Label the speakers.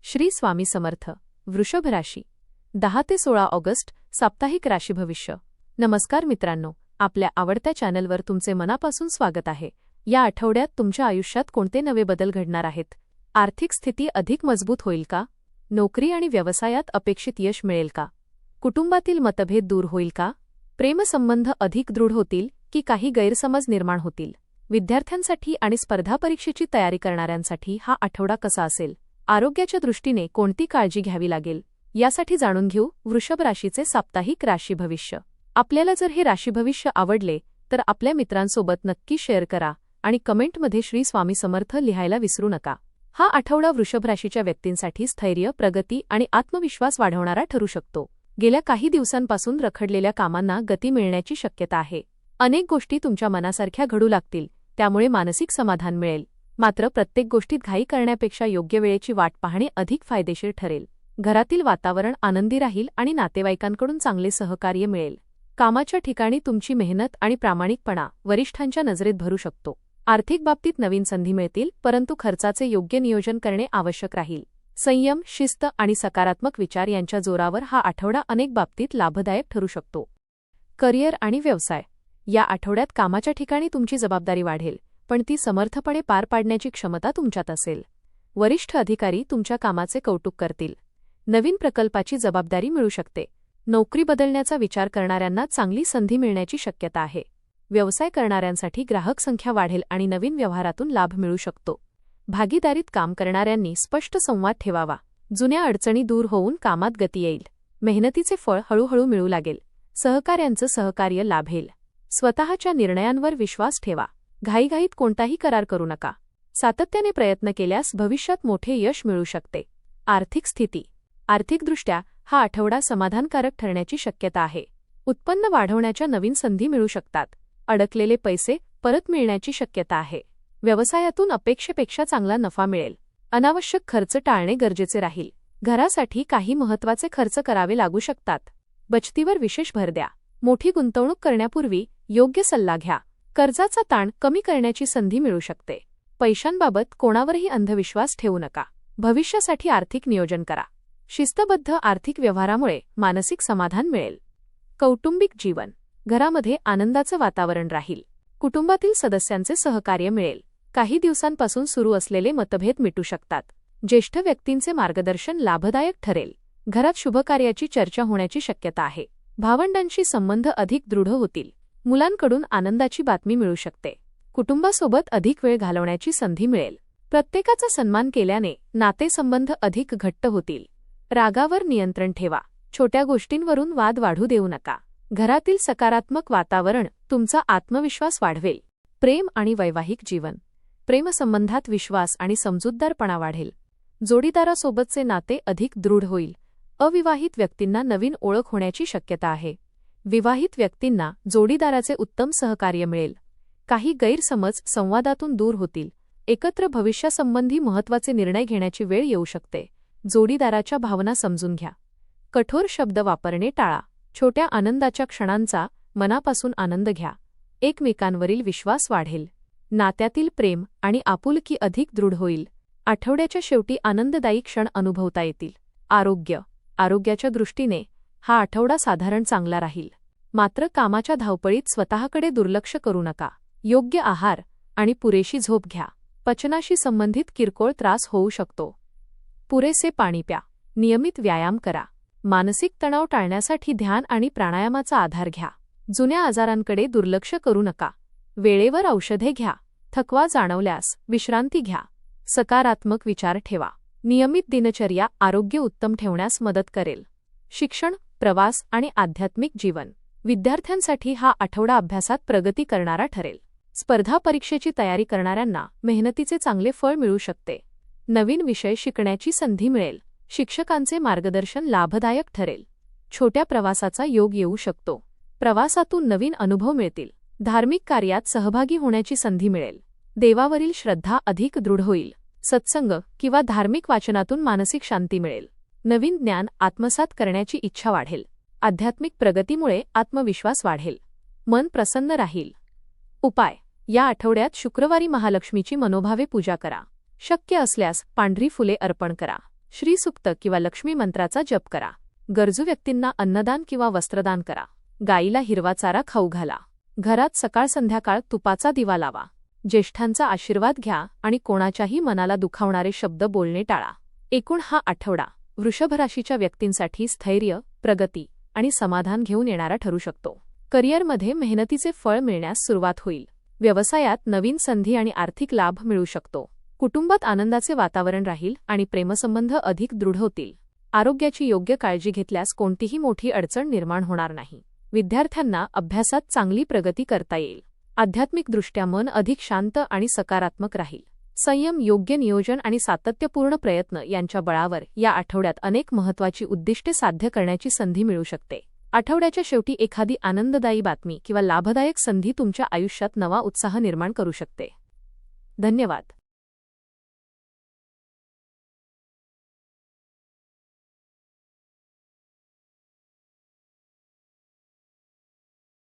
Speaker 1: श्री स्वामी समर्थ. वृषभ राशी 10 ते 16 ऑगस्ट साप्ताहिक राशी भविष्य. नमस्कार मित्रांनो, आपल्या आवडत्या चॅनलवर तुमचे मनापासून स्वागत आहे. या आठवड्यात तुमच्या आयुष्यात कोणते नवे बदल घडणार आहेत? आर्थिक स्थिती अधिक मजबूत होईल का? नोकरी आणि व्यवसायात अपेक्षित यश मिळेल का? कुटुंबातील मतभेद दूर होईल का? प्रेमसंबंध अधिक दृढ होतील की काही गैरसमज निर्माण होतील? विद्यार्थ्यांसाठी आणि स्पर्धा परीक्षेची तयारी करणाऱ्यांसाठी हा आठवडा कसा असेल? आरोग्याच्या दृष्टीने कोणती काळजी घ्यावी लागेल यासाठी जाणून घेऊ वृषभ राशीचे साप्ताहिक राशी भविष्य. आपल्याला जर हे राशी भविष्य आवडले तर आपल्या मित्रांसोबत नक्की शेअर करा आणि कमेंटमध्ये श्री स्वामी समर्थ लिहायला विसरू नका. हा आठवडा वृषभ राशीच्या व्यक्तींसाठी स्थैर्य, प्रगती आणि आत्मविश्वास वाढवणारा ठरू शकतो. गेल्या काही दिवसांपासून रखडलेल्या कामांना गती मिळण्याची शक्यता आहे. अनेक गोष्टी तुमच्या मनासारख्या घडू लागतील, त्यामुळे मानसिक समाधान मिळेल. मात्र प्रत्येक गोष्टीत घाई करण्यापेक्षा योग्य वेळेची वाट पाहणे अधिक फायदेशीर ठरेल. घरातील वातावरण आनंदी राहील आणि नातेवाईकांकडून चांगले सहकार्य मिळेल. कामाच्या ठिकाणी तुमची मेहनत आणि प्रामाणिकपणा वरिष्ठांच्या नजरेत भरू शकतो. आर्थिक बाबतीत नवीन संधी मिळतील, परंतु खर्चाचे योग्य नियोजन करणे आवश्यक राहील. संयम, शिस्त आणि सकारात्मक विचार यांच्या जोरावर हा आठवडा अनेक बाबतीत लाभदायक ठरू शकतो. करिअर आणि व्यवसाय. या आठवड्यात कामाच्या ठिकाणी तुमची जबाबदारी वाढेल, पण ती समर्थपणे पार पाडण्याची क्षमता तुमच्यात असेल. वरिष्ठ अधिकारी तुमच्या कामाचे कौतुक करतील. नवीन प्रकल्पाची जबाबदारी मिळू शकते. नोकरी बदलण्याचा विचार करणाऱ्यांना चांगली संधी मिळण्याची शक्यता आहे. व्यवसाय करणाऱ्यांसाठी ग्राहक संख्या वाढेल आणि नवीन व्यवहारातून लाभ मिळू शकतो. भागीदारीत काम करणाऱ्यांनी स्पष्ट संवाद ठेवावा. जुन्या अडचणी दूर होऊन कामात गती येईल. मेहनतीचे फळ हळूहळू मिळू लागेल. सहकाऱ्यांचं सहकार्य लाभेल. स्वतःच्या निर्णयांवर विश्वास ठेवा. घाईघाईत कोणताही करार करू नका. सातत्याने प्रयत्न केल्यास भविष्यात मोठे यश मिळू शकते. आर्थिक स्थिती. आर्थिकदृष्ट्या हा आठवडा समाधानकारक ठरण्याची शक्यता आहे. उत्पन्न वाढवण्याच्या नवीन संधी मिळू शकतात. अडकलेले पैसे परत मिळण्याची शक्यता आहे. व्यवसायातून अपेक्षेपेक्षा चांगला नफा मिळेल. अनावश्यक खर्च टाळणे गरजेचे राहील. घरासाठी काही महत्त्वाचे खर्च करावे लागू शकतात. बचतीवर विशेष भर द्या. मोठी गुंतवणूक करण्यापूर्वी योग्य सल्ला घ्या. कर्जाचा ताण कमी करण्याची संधी मिळू शकते. पैशांबाबत कोणावरही अंधविश्वास ठेवू नका. भविष्यासाठी आर्थिक नियोजन करा. शिस्तबद्ध आर्थिक व्यवहारामुळे मानसिक समाधान मिळेल. कौटुंबिक जीवन. घरामध्ये आनंदाचं वातावरण राहील. कुटुंबातील सदस्यांचे सहकार्य मिळेल. काही दिवसांपासून सुरू असलेले मतभेद मिटू शकतात. ज्येष्ठ व्यक्तींचे मार्गदर्शन लाभदायक ठरेल. घरात शुभकार्याची चर्चा होण्याची शक्यता आहे. भावंडांशी संबंध अधिक दृढ होतील. मुलांकडून आनंदाची बातमी मिळू शकते. कुटुंबासोबत अधिक वेळ घालवण्याची संधी मिळेल. प्रत्येकाचा सन्मान केल्याने नातेसंबंध अधिक घट्ट होतील. रागावर नियंत्रण ठेवा. छोट्या गोष्टींवरून वाद वाढू देऊ नका. घरातील सकारात्मक वातावरण तुमचा आत्मविश्वास वाढवेल. प्रेम आणि वैवाहिक जीवन. प्रेमसंबंधात विश्वास आणि समजूतदारपणा वाढेल. जोडीदारासोबतचे नाते अधिक दृढ होईल. अविवाहित व्यक्तींना नवीन ओळख होण्याची शक्यता आहे. विवाहित व्यक्तींना जोडीदाराचे उत्तम सहकार्य मिळेल. काही गैरसमज संवादातून दूर होतील. एकत्र भविष्यासंबंधी महत्त्वाचे निर्णय घेण्याची वेळ येऊ शकते. जोडीदाराच्या भावना समजून घ्या. कठोर शब्द वापरणे टाळा. छोट्या आनंदाच्या क्षणांचा मनापासून आनंद घ्या. एकमेकांवरील विश्वास वाढेल. नात्यातील प्रेम आणि आपुलकी अधिक दृढ होईल. आठवड्याच्या शेवटी आनंददायी क्षण अनुभवता येतील. आरोग्य. आरोग्याच्या दृष्टीने हा आठवडा साधारण चांगला राहील. मात्र कामाच्या धावपळीत स्वतःकडे दुर्लक्ष करू नका. योग्य आहार आणि पुरेशी झोप घ्या. पचनाशी संबंधित किरकोळ त्रास होऊ शकतो. पुरेसे पाणी प्या. नियमित व्यायाम करा. मानसिक तणाव टाळण्यासाठी ध्यान आणि प्राणायामाचा आधार घ्या. जुन्या आजारांकडे दुर्लक्ष करू नका. वेळेवर औषधे घ्या. थकवा जाणवल्यास विश्रांती घ्या. सकारात्मक विचार ठेवा. नियमित दिनचर्या आरोग्य उत्तम ठेवण्यास मदत करेल. शिक्षण, प्रवास आणि आध्यात्मिक जीवन. विद्यार्थ्यांसाठी हा आठवडा अभ्यासात प्रगती करणारा ठरेल. स्पर्धा परीक्षेची तयारी करणाऱ्यांना मेहनतीचे चांगले फळ मिळू शकते. नवीन विषय शिकण्याची संधी मिळेल. शिक्षकांचे मार्गदर्शन लाभदायक ठरेल. छोट्या प्रवासाचा योग येऊ शकतो. प्रवासातून नवीन अनुभव मिळतील. धार्मिक कार्यात सहभागी होण्याची संधी मिळेल. देवावरील श्रद्धा अधिक दृढ होईल. सत्संग किंवा धार्मिक वाचनातून मानसिक शांती मिळेल. नवीन ज्ञान आत्मसात करण्याची इच्छा वाढेल. आध्यात्मिक प्रगतीमुळे आत्मविश्वास वाढेल. मन प्रसन्न राहील. उपाय. या आठवड्यात शुक्रवारी महालक्ष्मीची मनोभावे पूजा करा. शक्य असल्यास पांढरी फुले अर्पण करा. श्रीसूक्त किंवा लक्ष्मी मंत्राचा जप करा. गरजू व्यक्तींना अन्नदान किंवा वस्त्रदान करा. गायीला हिरवा चारा खाऊ घाला. घरात सकाळ संध्याकाळ तुपाचा दिवा लावा. ज्येष्ठांचा आशीर्वाद घ्या आणि कोणाच्याही मनाला दुखावणारे शब्द बोलणे टाळा. एकूण हा आठवडा वृषभ राशीच्या व्यक्तींसाठी स्थैर्य, प्रगती आणि समाधान घेऊन येणारा ठरू शकतो. करिअरमध्ये मेहनतीचे फळ मिळण्यास सुरुवात होईल. व्यवसायात नवीन संधी आणि आर्थिक लाभ मिळू शकतो. कुटुंबात आनंदाचे वातावरण राहील आणि प्रेमसंबंध अधिक दृढ होतील. आरोग्याची योग्य काळजी घेतल्यास कोणतीही मोठी अडचण निर्माण होणार नाही. विद्यार्थ्यांना अभ्यासात चांगली प्रगती करता येईल. आध्यात्मिकदृष्ट्या मन अधिक शांत आणि सकारात्मक राहील. संयम, योग्य नियोजन आणि सातत्यपूर्ण प्रयत्न यांच्या बळावर या आठवड्यात अनेक महत्त्वाची उद्दिष्टे साध्य करण्याची संधी मिळू शकते. आठवड्याच्या शेवटी एखादी आनंददायी बातमी किंवा लाभदायक संधी तुमच्या आयुष्यात नवा उत्साह निर्माण करू शकते. धन्यवाद.